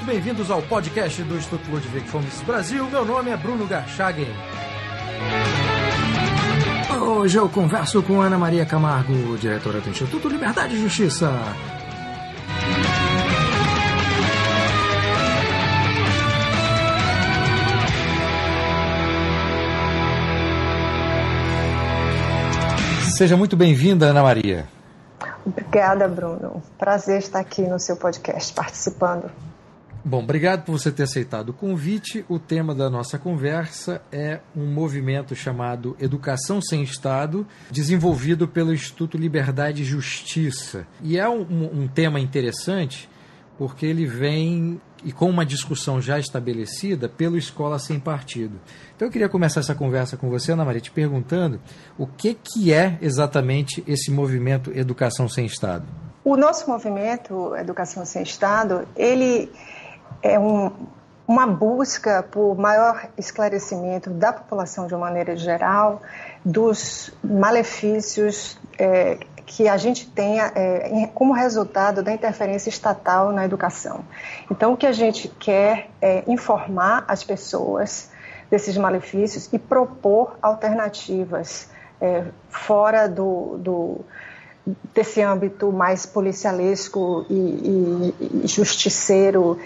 bem-vindos ao podcast do Instituto Ludwig von Mises Brasil. Meu nome é Bruno Garchagen. Hoje eu converso com Ana Maria Camargo, diretora do Instituto Liberdade e Justiça. Seja muito bem-vinda, Ana Maria. Obrigada, Bruno. Prazer estar aqui no seu podcast, participando. Bom, obrigado por você ter aceitado o convite. O tema da nossa conversa é um movimento chamado Educação Sem Estado, desenvolvido pelo Instituto Liberdade e Justiça. E é um tema interessante porque ele vem, e com uma discussão já estabelecida, pelo Escola Sem Partido. Então eu queria começar essa conversa com você, Ana Maria, te perguntando o que é exatamente esse movimento Educação Sem Estado? O nosso movimento Educação Sem Estado, ele é uma busca por maior esclarecimento da população de uma maneira geral, dos malefícios que a gente tenha como resultado da interferência estatal na educação. Então, o que a gente quer é informar as pessoas desses malefícios e propor alternativas fora desse âmbito mais policialesco e justiceiro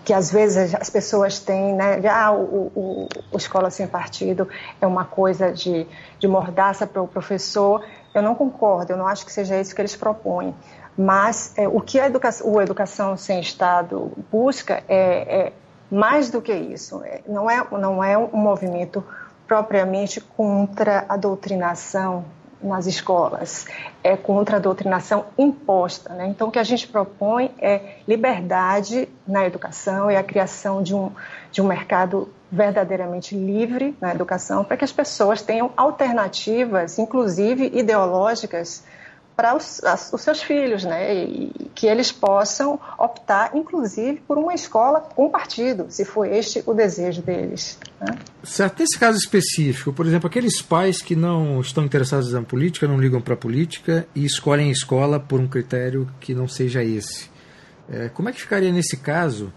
que às vezes as pessoas têm, né? O Escola Sem Partido é uma coisa de mordaça para o professor. Eu não concordo, eu não acho que seja isso que eles propõem. Mas o que a Educação Sem Estado busca é mais do que isso. Não é um movimento propriamente contra a doutrinação nas escolas, é contra a doutrinação imposta, né? Então, o que a gente propõe é liberdade na educação e a criação de um mercado verdadeiramente livre na educação, para que as pessoas tenham alternativas, inclusive ideológicas, para os seus filhos, né? E que eles possam optar, inclusive, por uma escola com partido, se for este o desejo deles, né? Certo. Nesse caso específico, por exemplo, aqueles pais que não estão interessados na política, não ligam para a política e escolhem a escola por um critério que não seja esse. Como é que ficaria nesse caso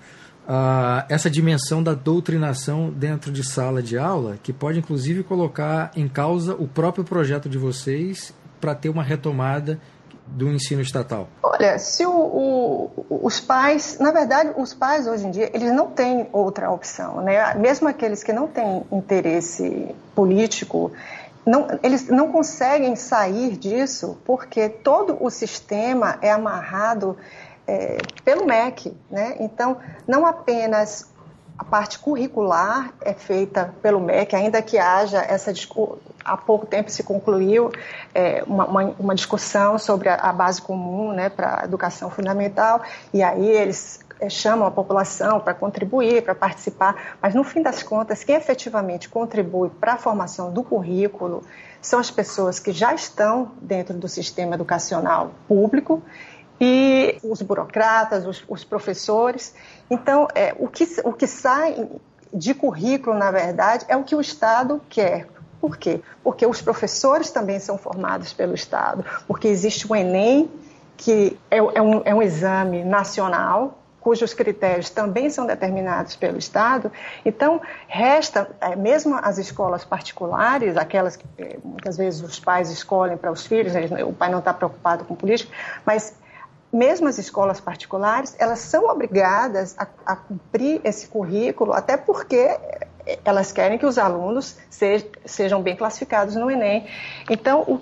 essa dimensão da doutrinação dentro de sala de aula, que pode inclusive colocar em causa o próprio projeto de vocês para ter uma retomada do ensino estatal? Olha, se os pais, na verdade, os pais hoje em dia, eles não têm outra opção, né? Mesmo aqueles que não têm interesse político, eles não conseguem sair disso porque todo o sistema é amarrado pelo MEC, né? Então, não apenas a parte curricular é feita pelo MEC, ainda que haja há pouco tempo se concluiu uma discussão sobre a base comum, né, para a educação fundamental, e aí eles chamam a população para contribuir, para participar, mas no fim das contas, quem efetivamente contribui para a formação do currículo são as pessoas que já estão dentro do sistema educacional público, e os burocratas, os professores. Então, o que sai de currículo, na verdade, é o que o Estado quer. Por quê? Porque os professores também são formados pelo Estado, porque existe o Enem, que é um exame nacional, cujos critérios também são determinados pelo Estado. Então, resta, mesmo as escolas particulares, aquelas que muitas vezes os pais escolhem para os filhos, o pai não está preocupado com política, mas mesmo as escolas particulares, elas são obrigadas a cumprir esse currículo, até porque elas querem que os alunos sejam bem classificados no Enem. Então, o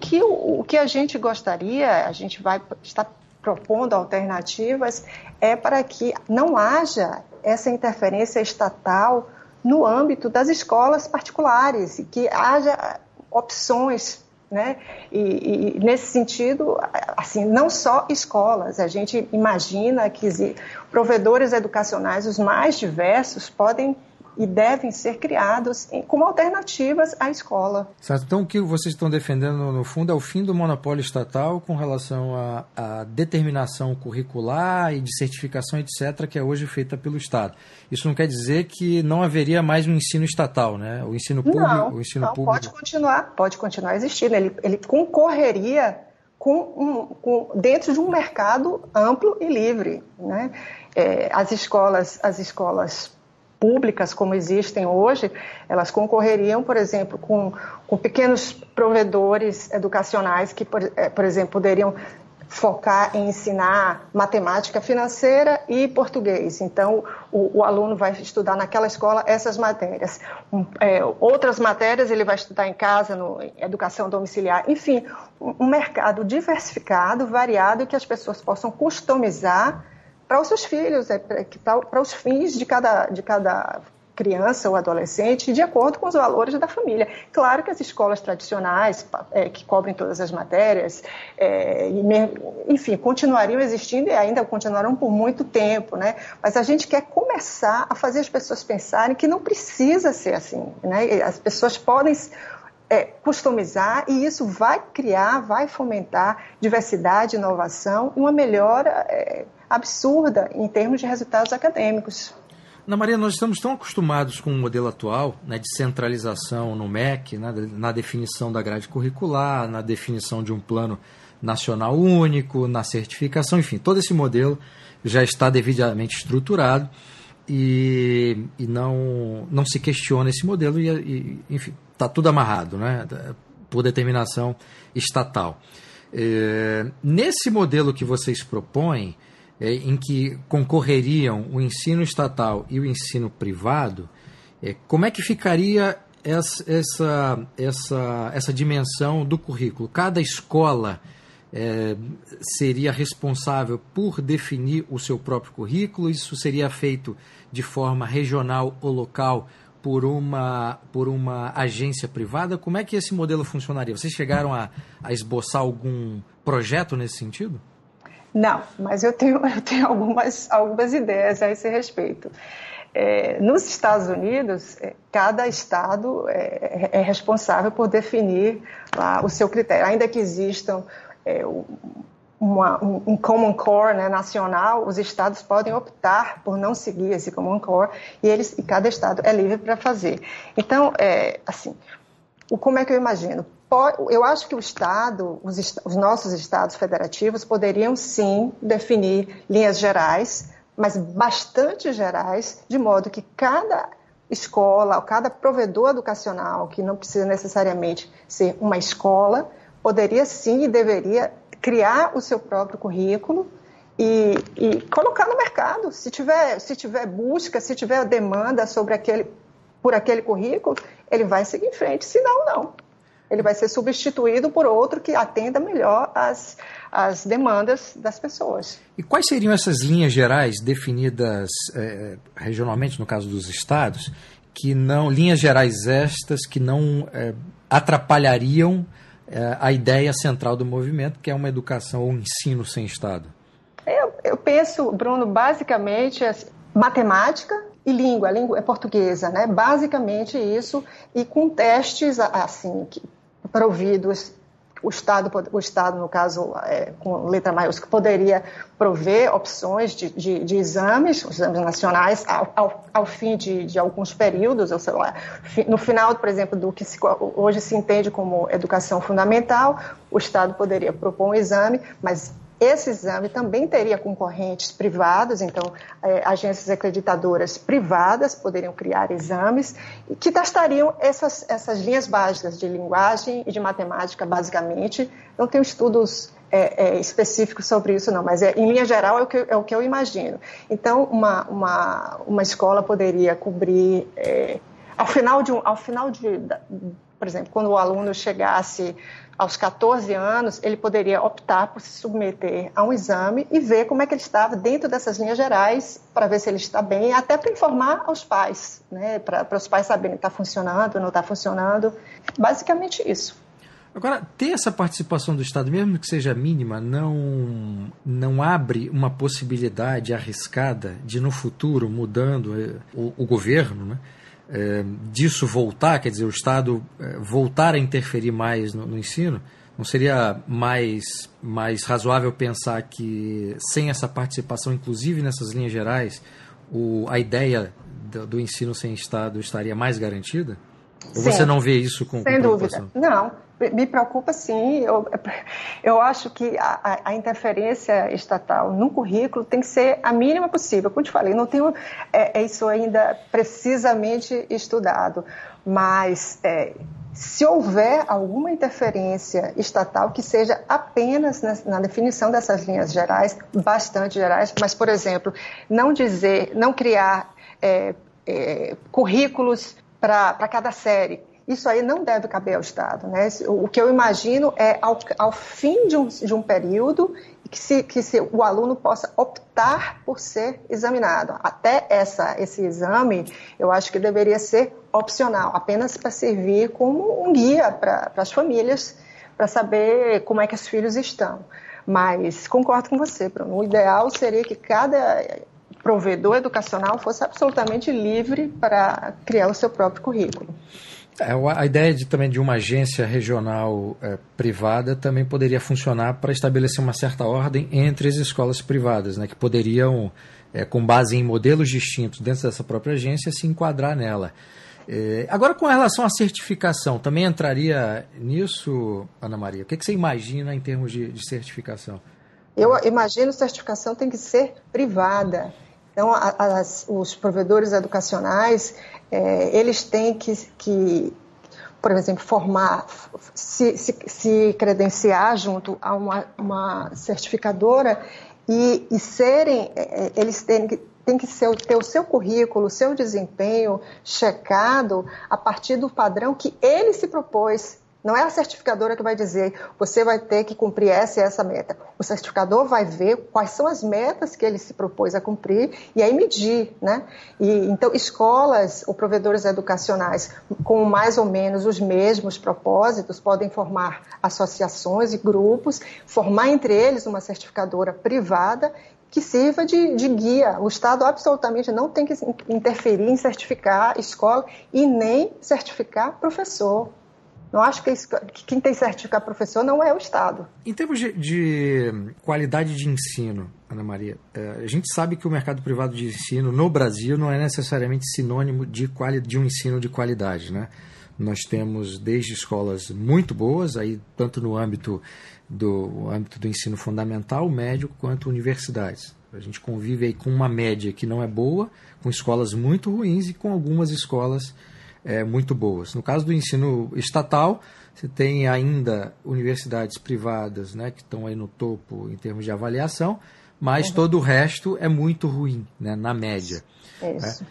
que a gente gostaria, a gente vai estar propondo alternativas, é para que não haja essa interferência estatal no âmbito das escolas particulares, e que haja opções, né? E nesse sentido, assim, não só escolas, a gente imagina que provedores educacionais os mais diversos podem e devem ser criados como alternativas à escola. Certo. Então, o que vocês estão defendendo, no fundo, é o fim do monopólio estatal com relação à determinação curricular e de certificação, etc., que é hoje feita pelo Estado. Isso não quer dizer que não haveria mais um ensino estatal, né? O ensino público... Não, público... pode continuar existindo. Ele concorreria dentro de um mercado amplo e livre, né? As escolas públicas, como existem hoje, elas concorreriam, por exemplo, com pequenos provedores educacionais que, por exemplo, poderiam focar em ensinar matemática financeira e português. Então, o aluno vai estudar naquela escola essas matérias. Outras matérias ele vai estudar em casa, educação domiciliar. Enfim, um mercado diversificado, variado, que as pessoas possam customizar para os seus filhos, para os fins de cada criança ou adolescente, de acordo com os valores da família. Claro que as escolas tradicionais, que cobrem todas as matérias, enfim, continuariam existindo e ainda continuarão por muito tempo, né? Mas a gente quer começar a fazer as pessoas pensarem que não precisa ser assim, né? As pessoas podem customizar e isso vai fomentar diversidade, inovação e uma melhora absurda em termos de resultados acadêmicos. Ana Maria, nós estamos tão acostumados com o modelo atual, né, de centralização no MEC, né, na definição da grade curricular, na definição de um plano nacional único, na certificação, enfim, todo esse modelo já está devidamente estruturado e não se questiona esse modelo e enfim, está tudo amarrado, né, por determinação estatal. Nesse modelo que vocês propõem, em que concorreriam o ensino estatal e o ensino privado, como é que ficaria essa dimensão do currículo? Cada escola seria responsável por definir o seu próprio currículo? Isso seria feito de forma regional ou local por uma agência privada? Como é que esse modelo funcionaria? Vocês chegaram a esboçar algum projeto nesse sentido? Não, mas eu tenho algumas ideias a esse respeito. Nos Estados Unidos, cada estado é responsável por definir lá o seu critério. Ainda que existam um Common Core, né, nacional, os estados podem optar por não seguir esse Common Core e cada estado é livre para fazer. Então, como é que eu imagino? Eu acho que o Estado, os nossos estados federativos poderiam sim definir linhas gerais, mas bastante gerais, de modo que cada escola, cada provedor educacional, que não precisa necessariamente ser uma escola, poderia sim e deveria criar o seu próprio currículo e colocar no mercado. Se tiver busca, se tiver demanda por aquele currículo, ele vai seguir em frente, senão não. Ele vai ser substituído por outro que atenda melhor às demandas das pessoas. E quais seriam essas linhas gerais definidas regionalmente, no caso dos estados, linhas gerais estas que não atrapalhariam a ideia central do movimento, que é uma educação ou um ensino sem Estado? Eu penso, Bruno, basicamente matemática e língua portuguesa, né? Basicamente isso, e com testes assim providos, o Estado, no caso, com letra maiúscula, poderia prover opções de exames nacionais ao fim de alguns períodos, ou sei lá, no final, por exemplo, do que hoje se entende como educação fundamental, o Estado poderia propor um exame, mas esse exame também teria concorrentes privados, então agências acreditadoras privadas poderiam criar exames que testariam essas linhas básicas de linguagem e de matemática, basicamente. Não tenho estudos específicos sobre isso, não, mas em linha geral é o que eu imagino. Então, uma escola poderia cobrir, ao final de, por exemplo, quando o aluno chegasse aos 14 anos, ele poderia optar por se submeter a um exame e ver como é que ele estava dentro dessas linhas gerais, para ver se ele está bem, até para informar aos pais, né, para os pais saberem se está funcionando ou não está funcionando. Basicamente isso. Agora, ter essa participação do Estado, mesmo que seja mínima, não abre uma possibilidade arriscada de, no futuro, mudando o governo, né, disso voltar, quer dizer, o Estado voltar a interferir mais no ensino? Não seria mais razoável pensar que, sem essa participação, inclusive nessas linhas gerais, a ideia do ensino sem Estado estaria mais garantida? Ou você não vê isso com preocupação? Sem dúvida. Não, me preocupa sim. Eu acho que a interferência estatal no currículo tem que ser a mínima possível. Como eu te falei, não tenho isso ainda precisamente estudado, mas se houver alguma interferência estatal que seja apenas na definição dessas linhas gerais, bastante gerais, mas, por exemplo, não criar currículos para cada série. Isso aí não deve caber ao Estado, né? O que eu imagino é ao fim de um período que o aluno possa optar por ser examinado. Até esse exame, eu acho que deveria ser opcional, apenas para servir como um guia para as famílias, para saber como é que os filhos estão. Mas concordo com você, Bruno. O ideal seria que cada provedor educacional fosse absolutamente livre para criar o seu próprio currículo. A ideia também de uma agência regional privada também poderia funcionar para estabelecer uma certa ordem entre as escolas privadas, né, que poderiam, com base em modelos distintos dentro dessa própria agência, se enquadrar nela. Agora, com relação à certificação, também entraria nisso, Ana Maria? O que você imagina em termos de certificação? Eu imagino que a certificação tem que ser privada. Então, os provedores educacionais, eles têm que, por exemplo, se credenciar junto a uma certificadora e eles têm que ter o seu currículo, o seu desempenho checado a partir do padrão que ele se propôs. Não é a certificadora que vai dizer, você vai ter que cumprir essa e essa meta. O certificador vai ver quais são as metas que ele se propôs a cumprir e aí medir, né? Então, escolas ou provedores educacionais com mais ou menos os mesmos propósitos podem formar associações e grupos, formar entre eles uma certificadora privada que sirva de guia. O Estado absolutamente não tem que interferir em certificar escola e nem certificar professor. Não acho que quem tem que certificar professor não é o Estado. Em termos de qualidade de ensino, Ana Maria, a gente sabe que o mercado privado de ensino no Brasil não é necessariamente sinônimo de um ensino de qualidade, né? Nós temos desde escolas muito boas, aí, tanto no âmbito do ensino fundamental, médio, quanto universidades. A gente convive aí com uma média que não é boa, com escolas muito ruins e com algumas escolas muito boas. No caso do ensino estatal, você tem ainda universidades privadas, né, que estão aí no topo em termos de avaliação, mas todo o resto é muito ruim, né, na média. Isso.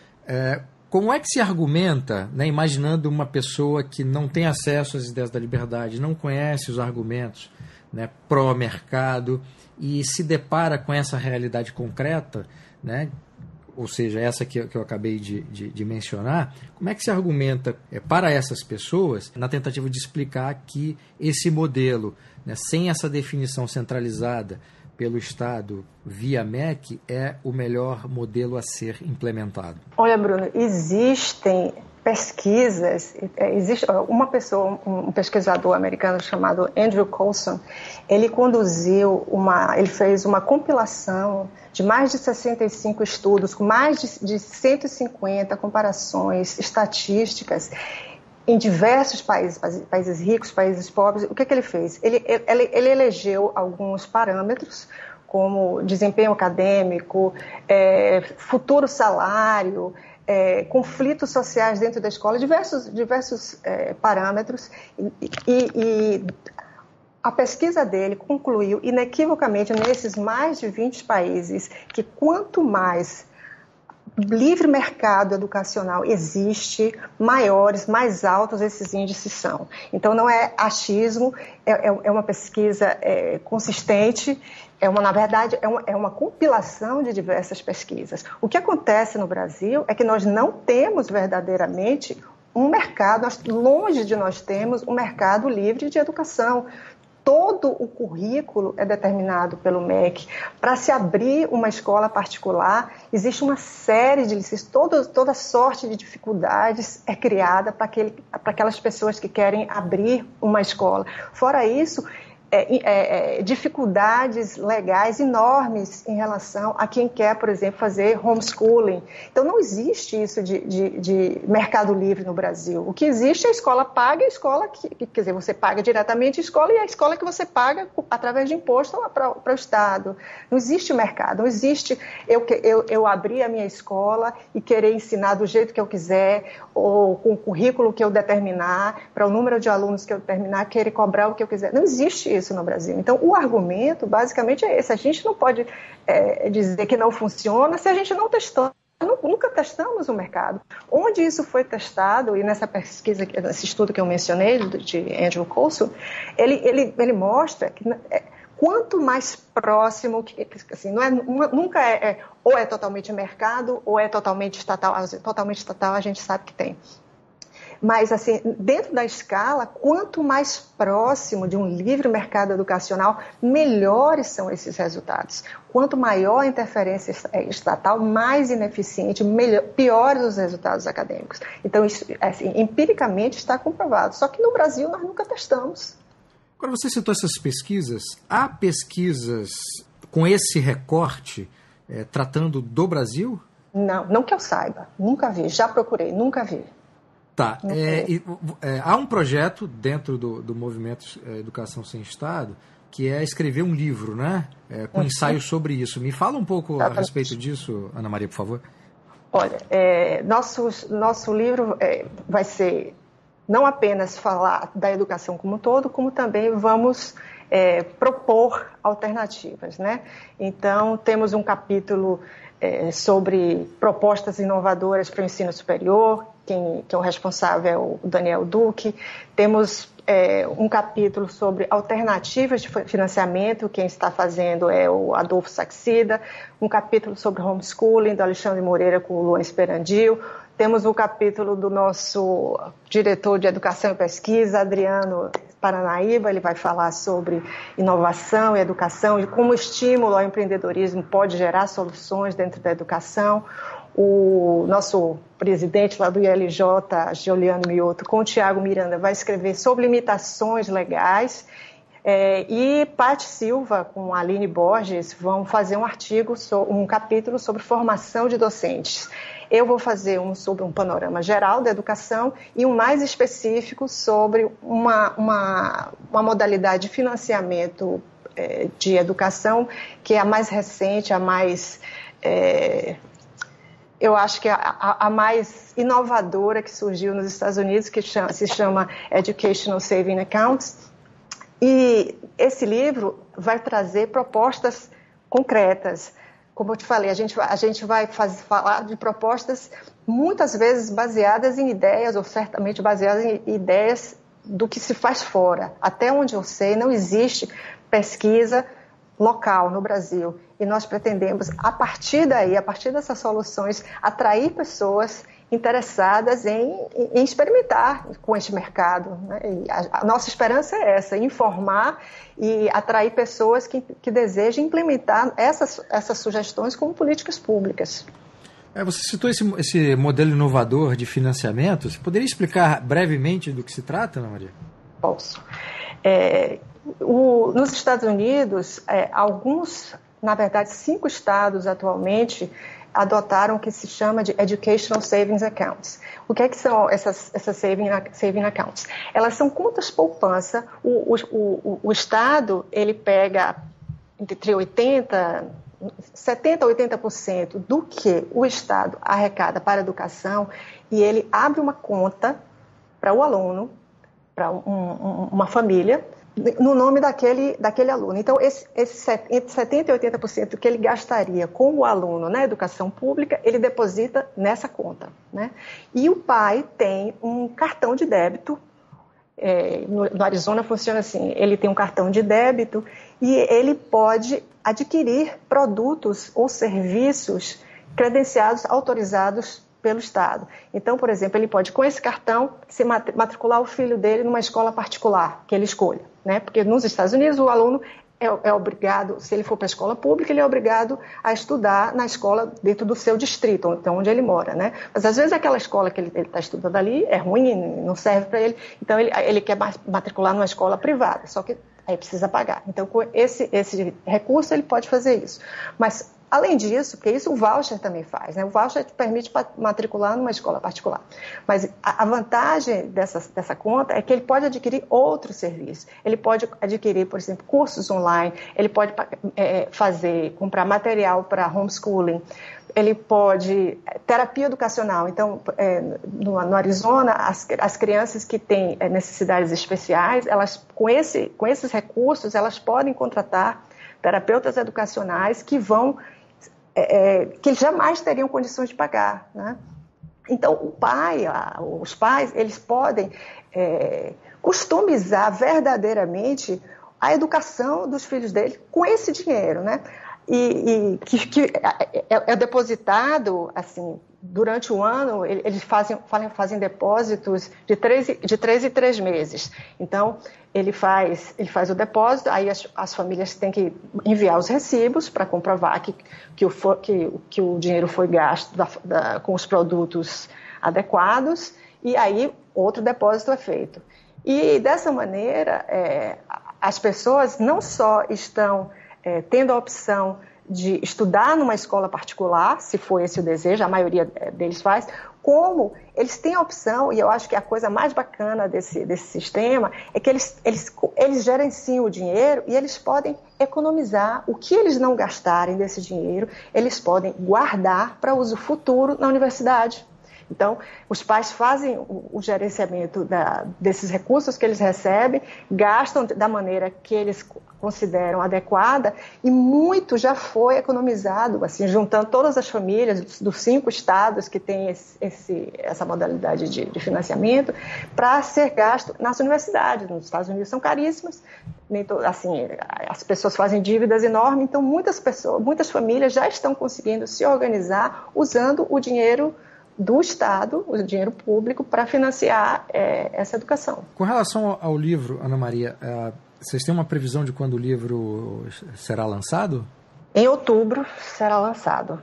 Como é que se argumenta, né, imaginando uma pessoa que não tem acesso às ideias da liberdade, não conhece os argumentos, né, pró-mercado e se depara com essa realidade concreta, né, ou seja, essa que eu acabei de mencionar, como é que se argumenta para essas pessoas, na tentativa de explicar que esse modelo, né, sem essa definição centralizada pelo Estado via MEC, é o melhor modelo a ser implementado? Olha, Bruno, existem pesquisas, existe um pesquisador americano chamado Andrew Coulson, ele fez uma compilação de mais de 65 estudos, com mais de 150 comparações estatísticas em diversos países ricos, países pobres. O que ele fez? Ele elegeu alguns parâmetros, como desempenho acadêmico, futuro salário, conflitos sociais dentro da escola, diversos parâmetros, e a pesquisa dele concluiu inequivocamente nesses mais de 20 países que quanto mais livre mercado educacional existe, mais altos esses índices são. Então não é achismo, é uma pesquisa consistente. Na verdade, é uma compilação de diversas pesquisas. O que acontece no Brasil é que nós não temos verdadeiramente um mercado, longe de nós termos um mercado livre de educação. Todo o currículo é determinado pelo MEC. Para se abrir uma escola particular, existe uma série de licenças, toda sorte de dificuldades é criada para aquelas pessoas que querem abrir uma escola. Fora isso, dificuldades legais enormes em relação a quem quer, por exemplo, fazer homeschooling. Então, não existe isso de mercado livre no Brasil. O que existe é a escola paga, a escola quer dizer, você paga diretamente a escola e a escola que você paga através de imposto para o Estado. Não existe mercado, não existe eu abrir a minha escola e querer ensinar do jeito que eu quiser ou com o currículo que eu determinar, para o número de alunos que eu determinar, querer cobrar o que eu quiser. Não existe isso no Brasil. Então, o argumento, basicamente, é esse. A gente não pode dizer que não funciona se a gente não testou. Nunca testamos o mercado. Onde isso foi testado, e nessa pesquisa, nesse estudo que eu mencionei, de Andrew Coulson, ele mostra que quanto mais próximo, assim, nunca ou é totalmente mercado ou é totalmente estatal. Totalmente estatal a gente sabe que tem. Mas, assim, dentro da escala, quanto mais próximo de um livre mercado educacional, melhores são esses resultados. Quanto maior a interferência estatal, mais ineficiente, piores os resultados acadêmicos. Então, isso, assim, empiricamente está comprovado. Só que no Brasil nós nunca testamos. Agora, você citou essas pesquisas. Há pesquisas com esse recorte tratando do Brasil? Não que eu saiba. Nunca vi. Já procurei, nunca vi. Tá. Há um projeto dentro do movimento Educação Sem Estado que é escrever um livro, né? Com ensaios sobre isso. Me fala um pouco a respeito disso, Ana Maria, por favor. Olha, nosso livro vai ser não apenas falar da educação como um todo, como também vamos propor alternativas, né? Então, temos um capítulo sobre propostas inovadoras para o ensino superior, que é o responsável é o Daniel Duque. Temos um capítulo sobre alternativas de financiamento, quem está fazendo é o Adolfo Saxida. Um capítulo sobre homeschooling, do Alexandre Moreira com o Luan Esperandil. Temos um capítulo do nosso diretor de Educação e Pesquisa, Adriano Paranaíba. Ele vai falar sobre inovação e educação e como o estímulo ao empreendedorismo pode gerar soluções dentro da educação. O nosso presidente lá do ILJ, Giuliano Mioto, com o Tiago Miranda, vai escrever sobre limitações legais. E Paty Silva, com a Aline Borges, vão fazer um capítulo sobre formação de docentes. Eu vou fazer sobre um panorama geral da educação e um mais específico sobre uma modalidade de financiamento de educação, que é a mais recente, a mais... eu acho que a mais inovadora que surgiu nos Estados Unidos, que se chama Educational Savings Accounts. E esse livro vai trazer propostas concretas. Como eu te falei, a gente vai falar de propostas muitas vezes baseadas em ideias, ou certamente baseadas em ideias do que se faz fora. Até onde eu sei, não existe pesquisa local no Brasil. E nós pretendemos, a partir daí, a partir dessas soluções, atrair pessoas interessadas em experimentar com este mercado, né? E a nossa esperança é essa, informar e atrair pessoas que desejem implementar essas sugestões como políticas públicas. Você citou esse modelo inovador de financiamento. Você poderia explicar brevemente do que se trata, Ana Maria? Posso. Nos Estados Unidos, na verdade, 5 estados atualmente adotaram o que se chama de Educational Savings Accounts. O que são essas saving accounts? Elas são contas poupança. O Estado, ele pega entre 70% a 80% do que o Estado arrecada para a educação e ele abre uma conta para o aluno, para uma família, no nome daquele aluno. Então, entre 70% e 80% que ele gastaria com o aluno na educação pública, ele deposita nessa conta, né? E o pai tem um cartão de débito, no Arizona funciona assim, ele tem um cartão de débito e ele pode adquirir produtos ou serviços credenciados, autorizados pelo Estado. Então, por exemplo, ele pode, com esse cartão, se matricular o filho dele numa escola particular, que ele escolha, né? Porque nos Estados Unidos o aluno é obrigado, se ele for para a escola pública, ele é obrigado a estudar na escola dentro do seu distrito, então onde ele mora, né? Mas às vezes aquela escola que ele está estudando ali é ruim, não serve para ele, então ele quer matricular numa escola privada, só que aí precisa pagar. Então, com esse recurso, ele pode fazer isso. Mas, além disso, porque isso o voucher também faz, né? O voucher te permite matricular numa escola particular. Mas a vantagem dessa conta é que ele pode adquirir outros serviços. Ele pode adquirir, por exemplo, cursos online, ele pode comprar material para homeschooling, ele pode... terapia educacional. Então, no Arizona, as crianças que têm necessidades especiais, elas, com esses recursos, elas podem contratar terapeutas educacionais que que jamais teriam condições de pagar, né? Então, os pais, eles podem customizar verdadeiramente a educação dos filhos deles com esse dinheiro, né? E que é depositado, assim, durante o ano, eles fazem depósitos de 3 em 3 meses. Então, ele faz o depósito, aí as famílias têm que enviar os recibos para comprovar que o dinheiro foi gasto com os produtos adequados, e aí outro depósito é feito. E, dessa maneira, as pessoas não só estão tendo a opção de estudar numa escola particular, se for esse o desejo, a maioria deles faz, como eles têm a opção, e eu acho que a coisa mais bacana desse sistema é que eles gerenciam o dinheiro e eles podem economizar. O que eles não gastarem desse dinheiro, eles podem guardar para uso futuro na universidade. Então, os pais fazem o gerenciamento desses recursos que eles recebem, gastam da maneira que eles consideram adequada, e muito já foi economizado, assim, juntando todas as famílias dos 5 estados que têm essa modalidade de financiamento, para ser gasto nas universidades. Nos Estados Unidos são caríssimas, assim, as pessoas fazem dívidas enormes, então muitas famílias já estão conseguindo se organizar usando o dinheiro do Estado, o dinheiro público, para financiar essa educação. Com relação ao livro, Ana Maria, vocês têm uma previsão de quando o livro será lançado? Em outubro será lançado.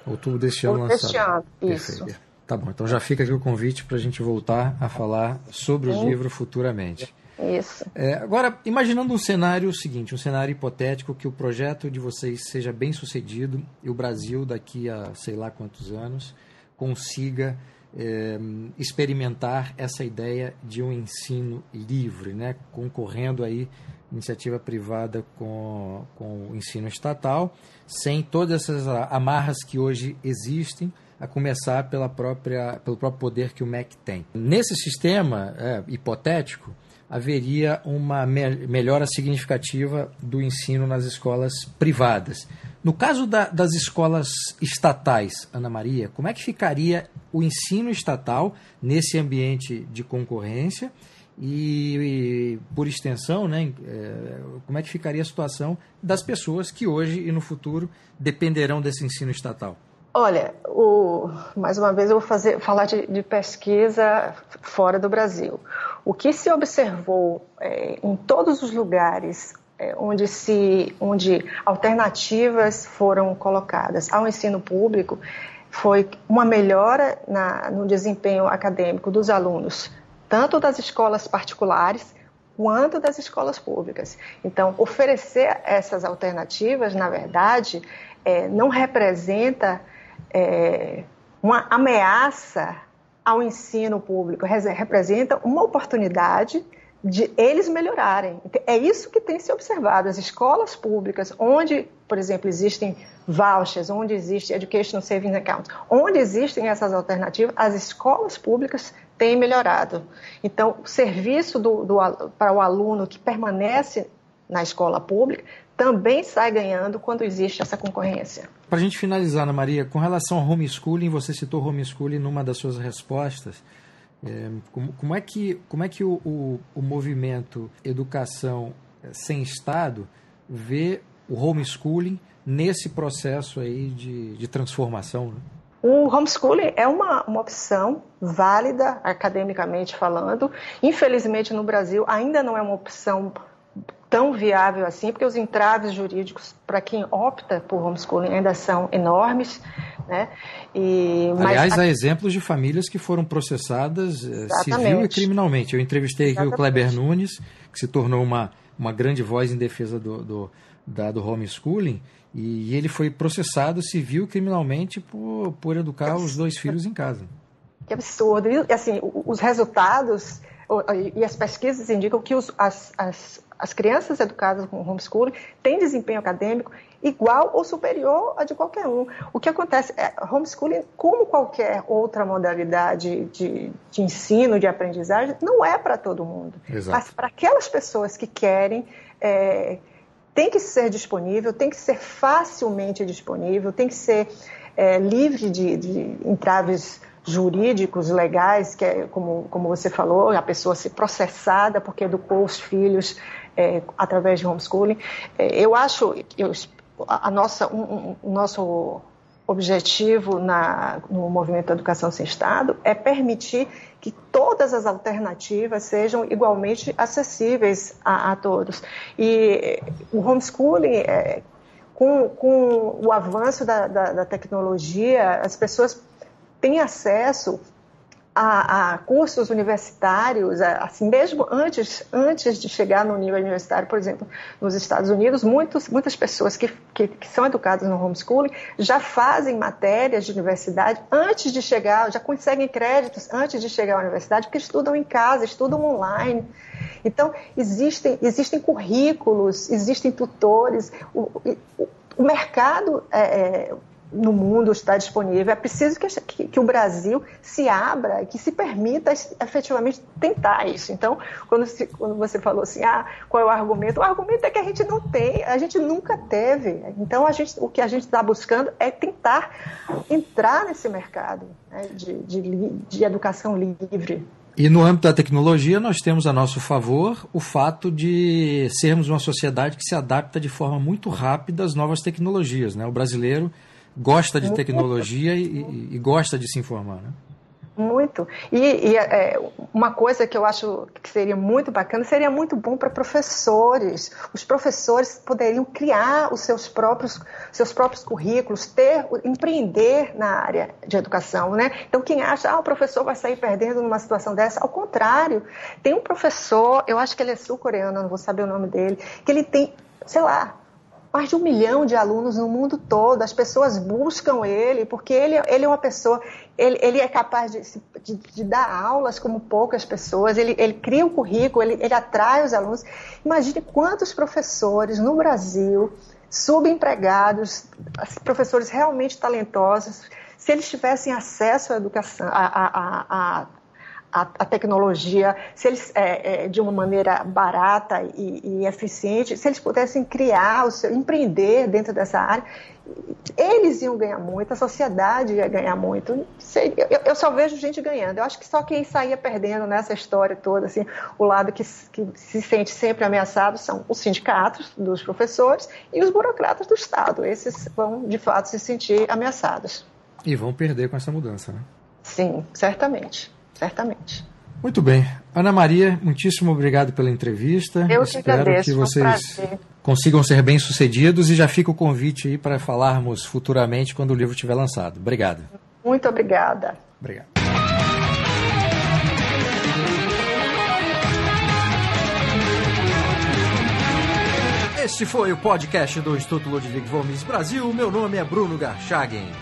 Outubro deste ano lançado. Deste ano, isso. Perfeito. Tá bom, então já fica aqui o convite para a gente voltar a falar sobre o livro futuramente. Isso. Agora, imaginando um cenário seguinte, um cenário hipotético que o projeto de vocês seja bem sucedido e o Brasil, daqui a sei lá quantos anos, consiga experimentar essa ideia de um ensino livre, né? Concorrendo aí iniciativa privada com o ensino estatal, sem todas essas amarras que hoje existem, a começar pelo próprio poder que o MEC tem. Nesse sistema hipotético, haveria uma melhora significativa do ensino nas escolas privadas. No caso das escolas estatais, Ana Maria, como é que ficaria o ensino estatal nesse ambiente de concorrência e por extensão, né, como é que ficaria a situação das pessoas que hoje e no futuro dependerão desse ensino estatal? Olha, mais uma vez eu vou falar de pesquisa fora do Brasil. O que se observou em todos os lugares onde alternativas foram colocadas ao ensino público foi uma melhora no desempenho acadêmico dos alunos, tanto das escolas particulares quanto das escolas públicas. Então, oferecer essas alternativas, na verdade, não representa uma ameaça ao ensino público, representa uma oportunidade de eles melhorarem. É isso que tem se observado. As escolas públicas, onde, por exemplo, existem vouchers, onde existe Education Savings Account, onde existem essas alternativas, as escolas públicas têm melhorado. Então, o serviço para o aluno que permanece na escola pública também sai ganhando quando existe essa concorrência. Para a gente finalizar, Ana Maria, com relação ao homeschooling, você citou homeschooling numa das suas respostas. Como é que o movimento Educação Sem Estado vê o homeschooling nesse processo aí de transformação, né? O homeschooling é uma opção válida, academicamente falando. Infelizmente, no Brasil, ainda não é uma opção tão viável assim, porque os entraves jurídicos para quem opta por homeschooling ainda são enormes, né? Aliás, há exemplos de famílias que foram processadas civil e criminalmente. Eu entrevistei aqui o Kleber Nunes, que se tornou uma uma grande voz em defesa do homeschooling, e ele foi processado civil e criminalmente por educar os 2 filhos em casa. Que absurdo. E, assim, os resultados e as pesquisas indicam que as crianças educadas com homeschooling têm desempenho acadêmico igual ou superior a de qualquer um. O que acontece é homeschooling, como qualquer outra modalidade de ensino, de aprendizagem, não é para todo mundo. Exato. Mas para aquelas pessoas que querem, tem que ser disponível, tem que ser facilmente disponível, tem que ser livre de entraves jurídicos, legais, que é, como você falou, a pessoa ser processada porque educou os filhos através de homeschooling. Eu acho que o nosso objetivo no movimento Educação Sem Estado é permitir que todas as alternativas sejam igualmente acessíveis a todos. E o homeschooling, com o avanço da tecnologia, as pessoas têm acesso a cursos universitários, assim, mesmo antes de chegar no nível universitário. Por exemplo, nos Estados Unidos, muitas pessoas que são educadas no homeschooling já fazem matérias de universidade antes de chegar, já conseguem créditos antes de chegar à universidade, porque estudam em casa, estudam online. Então, existem currículos, existem tutores, o mercado no mundo está disponível. É preciso que o Brasil se abra e que se permita efetivamente tentar isso. Então, quando você falou assim, qual é o argumento? O argumento é que a gente não tem, a gente nunca teve. Então, o que a gente está buscando é tentar entrar nesse mercado, né, de educação livre. E no âmbito da tecnologia, nós temos a nosso favor o fato de sermos uma sociedade que se adapta de forma muito rápida às novas tecnologias, né? O brasileiro gosta de tecnologia e gosta de se informar, né? Muito. E uma coisa que eu acho que seria muito bacana, seria muito bom para professores. Os professores poderiam criar os seus próprios currículos, empreender na área de educação, né? Então, quem acha, o professor vai sair perdendo numa situação dessa, ao contrário, tem um professor, eu acho que ele é sul-coreano, não vou saber o nome dele, que ele tem, sei lá, mais de 1 milhão de alunos no mundo todo. As pessoas buscam ele, porque ele é uma pessoa, ele é capaz de dar aulas como poucas pessoas, ele cria um currículo, ele atrai os alunos. Imagine quantos professores no Brasil, subempregados, professores realmente talentosos, se eles tivessem acesso à educação, a tecnologia, se eles, de uma maneira barata e eficiente, se eles pudessem criar, empreender dentro dessa área, eles iam ganhar muito, a sociedade ia ganhar muito. Eu só vejo gente ganhando. Eu acho que só quem saía perdendo nessa história toda, assim, o lado que se sente sempre ameaçado são os sindicatos dos professores e os burocratas do Estado. Esses vão, de fato, se sentir ameaçados. E vão perder com essa mudança, né? Sim, certamente. Certamente. Muito bem. Ana Maria, muitíssimo obrigado pela entrevista. Eu que agradeço, que vocês consigam ser bem-sucedidos, e já fica o convite aí para falarmos futuramente quando o livro estiver lançado. Obrigado. Muito obrigada. Obrigado. Este foi o podcast do Instituto Ludwig von Mises Brasil. Meu nome é Bruno Garchagen.